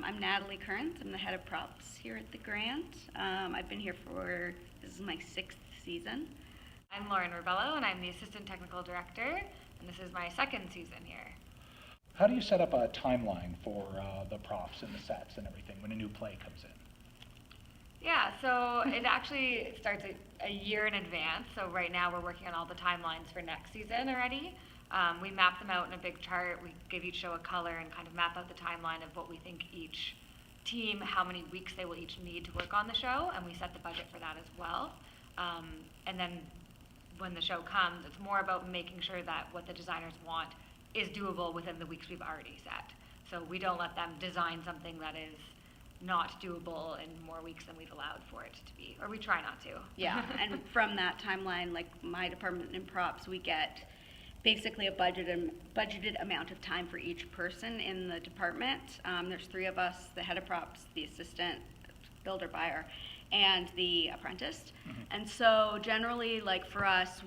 I'm Natalie Kearns. I'm the head of props here at the Grant. I've been here this is my 6th season. I'm Lauren Rebelo, and I'm the assistant technical director, and this is my 2nd season here. How do you set up a timeline for the props and the sets and everything when a new play comes in? Yeah, so it actually starts a year in advance. So right now we're working on all the timelines for next season already. We map them out in a big chart. We give each show a color and kind of map out the timeline of what we think each team, how many weeks they will each need to work on the show, and we set the budget for that as well. And then when the show comes, it's more about making sure that what the designers want is doable within the weeks we've already set. So we don't let them design something that is not doable in more weeks than we've allowed for it to be, or we try not to. Yeah, and from that timeline, like my department in props, we get basically a budgeted amount of time for each person in the department. There's 3 of us, the head of props, the assistant, builder buyer, and the apprentice. Mm-hmm. And so generally, like for us,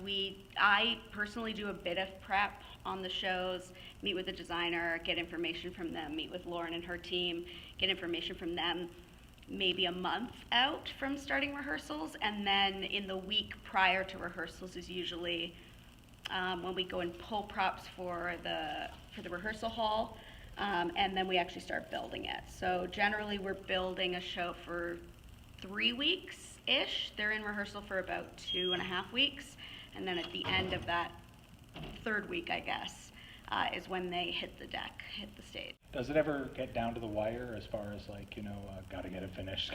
I personally do a bit of prep on the shows, meet with the designer, get information from them, meet with Lauren and her team, get information from them maybe a month out from starting rehearsals, and then in the week prior to rehearsals is usually when we go and pull props for the rehearsal hall, and then we actually start building it. So generally we're building a show for 3 weeks-ish. They're in rehearsal for about 2.5 weeks, and then at the end of that 3rd week, I guess, is when they hit the deck, hit the stage. Does it ever get down to the wire as far as like, gotta get it finished?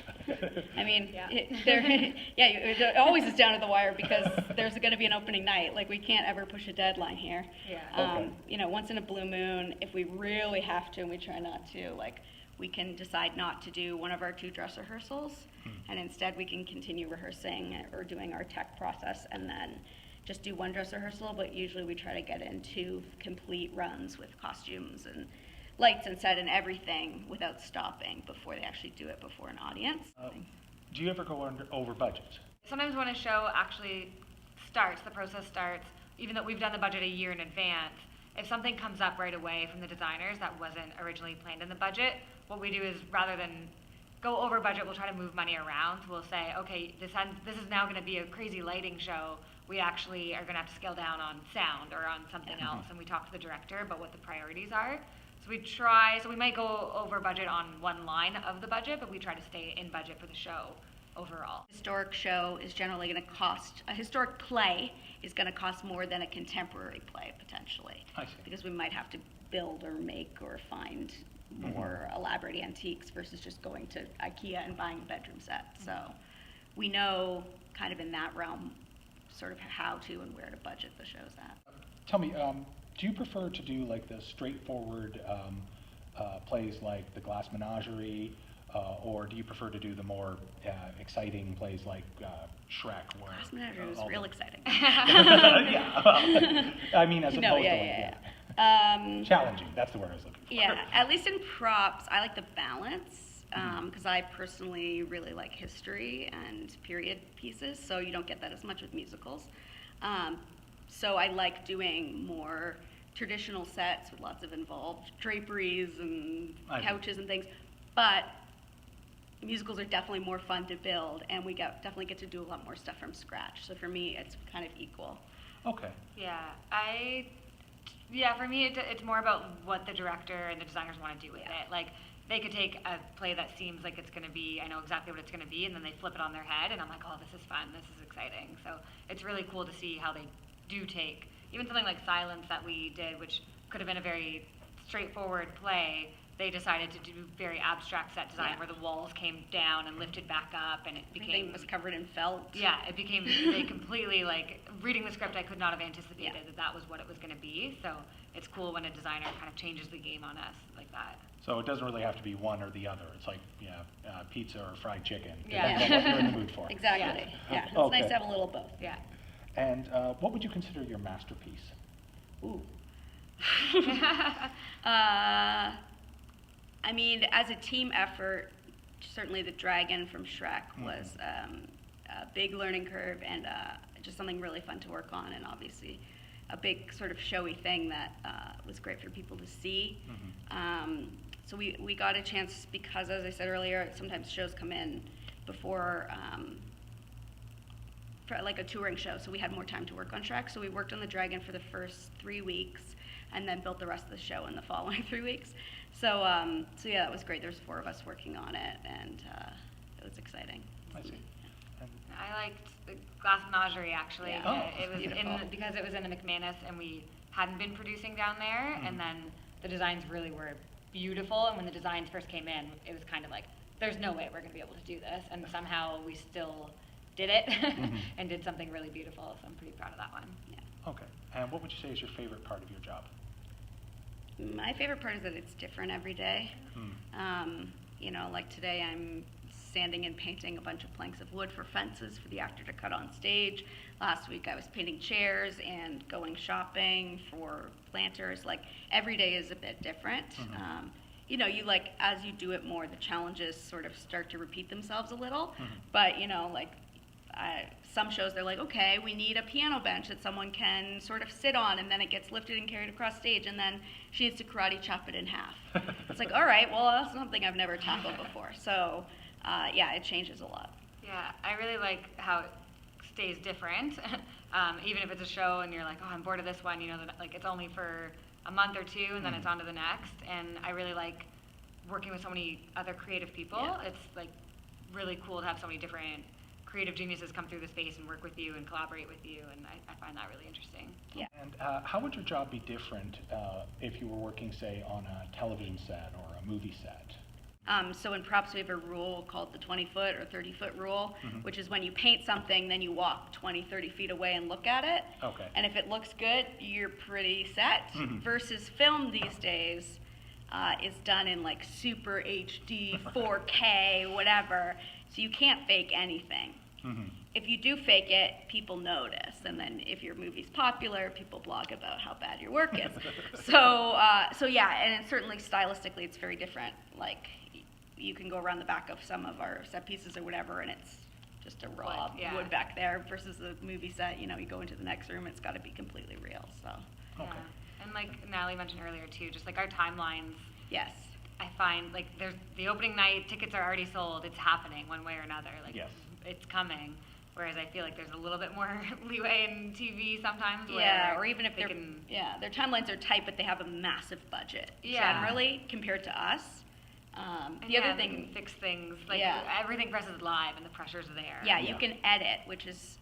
I mean, yeah. It always is down to the wire because there's going to be an opening night. Like, we can't ever push a deadline here. Yeah. Okay. Once in a blue moon, if we really have to, and we try not to, like, we can decide not to do one of our 2 dress rehearsals, and instead we can continue rehearsing or doing our tech process and then just do 1 dress rehearsal, but usually we try to get in 2 complete runs with costumes and lights and set and everything without stopping before they actually do it before an audience. Do you ever go over budget? Sometimes when a show actually starts, the process starts, even though we've done the budget a year in advance, if something comes up right away from the designers that wasn't originally planned in the budget, what we do is rather than go over budget, we'll try to move money around. We'll say, okay, this is now going to be a crazy lighting show. We actually are going to have to scale down on sound or on something else, and we talk to the director about what the priorities are. So we might go over budget on one line of the budget, but we try to stay in budget for the show overall. Historic show is generally going to cost, a historic play is going to cost more than a contemporary play potentially. I see. Because we might have to build or make or find more elaborate antiques versus just going to IKEA and buying a bedroom set. So we know kind of in that realm sort of how to and where to budget the shows at. Tell me, do you prefer to do like the straightforward plays like the Glass Menagerie, or do you prefer to do the more exciting plays like Shrek? Where, Glass Menagerie was real exciting. Yeah, well, I mean as opposed to challenging, that's the word I was looking for. Yeah, at least in props, I like the balance. Because I personally really like history and period pieces, so you don't get that as much with musicals. So I like doing more traditional sets with lots of involved draperies and couches and things, but musicals are definitely more fun to build, and we definitely get to do a lot more stuff from scratch. So for me, it's kind of equal. Okay. For me, it's more about what the director and the designers want to do with it. Like, they could take a play that seems like it's going to be, I know exactly what it's going to be, and then they flip it on their head, and I'm like, oh, this is fun, this is exciting. So it's really cool to see how they do take, even something like Silence that we did, which could have been a very straightforward play, they decided to do very abstract set design where the walls came down and lifted back up, and it became... Everything was covered in felt. Yeah, it became, they completely, like, reading the script, I could not have anticipated that was what it was going to be, so it's cool when a designer kind of changes the game on us like that. So it doesn't really have to be one or the other. It's like, pizza or fried chicken. Yeah. Depends on what you're in the mood for. Exactly. Yeah, it's Okay. nice to have a little of both. Yeah. And what would you consider your masterpiece? Ooh. I mean, as a team effort, certainly the dragon from Shrek was a big learning curve and just something really fun to work on, and obviously a big sort of showy thing that was great for people to see. So we got a chance because, as I said earlier, sometimes shows come in before, for like a touring show, so we had more time to work on Shrek. So we worked on the Dragon for the first 3 weeks, and then built the rest of the show in the following 3 weeks. So yeah, that was great. There's 4 of us working on it, and it was exciting. I see. And I liked the Glass Menagerie, actually. Yeah. Oh, It was beautiful. because it was in the McManus, and we hadn't been producing down there, and then the designs really were beautiful, and when the designs first came in, it was kind of like, there's no way we're going to be able to do this, and somehow we still did it, and did something really beautiful, so I'm pretty proud of that one. Yeah. okay. And what would you say is your favorite part of your job? My favorite part is that it's different every day. You know, like today I'm sanding and painting a bunch of planks of wood for fences for the actor to cut on stage. Last week I was painting chairs and going shopping for planters. Like, every day is a bit different. You know, you like, as you do it more, the challenges sort of start to repeat themselves a little. But, you know, like, some shows they're like, okay, we need a piano bench that someone can sort of sit on, and then it gets lifted and carried across stage, and then she needs to karate chop it in half. It's like, all right, well, that's something I've never tackled before. So, yeah, it changes a lot. Yeah, I really like how it stays different. Even if it's a show and you're like, oh, I'm bored of this one, you know, that, like, it's only for a month or two, and then it's on to the next. And I really like working with so many other creative people. Yeah. It's like really cool to have so many different creative geniuses come through the space and work with you and collaborate with you, and I find that really interesting. Yeah. And how would your job be different if you were working, say, on a television set or a movie set? So in props, we have a rule called the 20-foot or 30-foot rule, which is when you paint something, then you walk 20, 30 feet away and look at it. Okay. And if it looks good, you're pretty set. Versus film these days is done in like super HD, 4K, whatever. So you can't fake anything. If you do fake it, people notice, and then if your movie's popular, people blog about how bad your work is. So yeah, and it's certainly stylistically, it's very different. Like, you can go around the back of some of our set pieces or whatever, and it's just a raw wood back there. Versus the movie set, you know, you go into the next room, it's got to be completely real. So. Yeah. And like Natalie mentioned earlier too, just like our timelines. Yes. I find like there's the opening night, tickets are already sold. It's happening one way or another. Like, Yes. it's coming. Whereas I feel like there's a little bit more leeway in TV sometimes. Yeah, where or even if they their timelines are tight, but they have a massive budget generally compared to us. The other they thing, can fix things. Like, everything for us is live and the pressure's there. yeah, you can edit, which is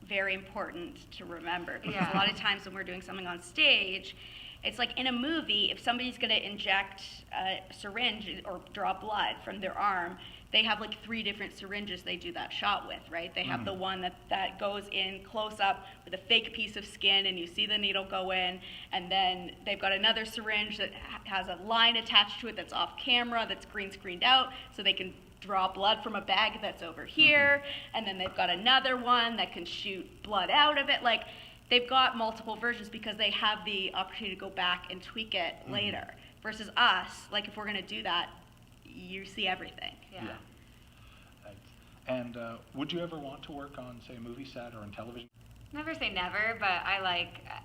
very important to remember, because a lot of times when we're doing something on stage, it's like in a movie, if somebody's going to inject a syringe or draw blood from their arm, they have like 3 different syringes they do that shot with, right? They have the one that goes in close up with a fake piece of skin, and you see the needle go in, and then they've got another syringe that has a line attached to it that's off camera, that's green screened out, so they can draw blood from a bag that's over here, and then they've got another one that can shoot blood out of it. Like, they've got multiple versions because they have the opportunity to go back and tweak it later. Versus us, like, if we're going to do that, you see everything. Yeah. Thanks. And would you ever want to work on, say, a movie set or on television? Never say never, but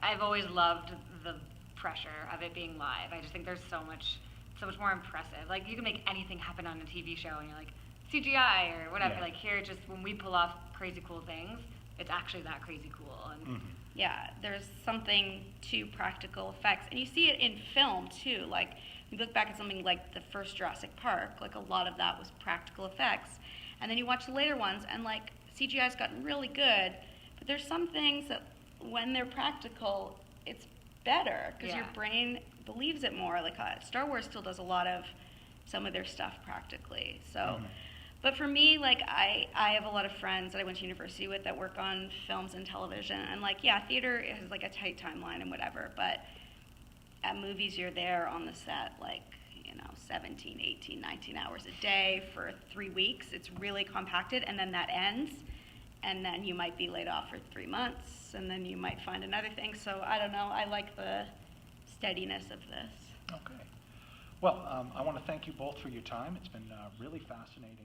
I've always loved the pressure of it being live. I just think there's so much more impressive. Like, you can make anything happen on a TV show, and you're like, CGI or whatever. Yeah. Like, here, just when we pull off crazy cool things, it's actually that crazy cool. And Yeah, there's something to practical effects. And you see it in film, too. Like, you look back at something like the first Jurassic Park, like, a lot of that was practical effects. And then you watch the later ones, and, like, CGI's gotten really good. But there's some things that, when they're practical, it's better, because your brain believes it more. Like, Star Wars still does a lot of some of their stuff practically. So, but for me, like, I have a lot of friends that I went to university with that work on films and television, and, like, yeah, theater has, like, a tight timeline and whatever, but at movies, you're there on the set, like, 17, 18, 19 hours a day for 3 weeks. It's really compacted, and then that ends, and then you might be laid off for 3 months, and then you might find another thing. So I don't know, I like the steadiness of this. Okay. Well, I want to thank you both for your time. It's been really fascinating.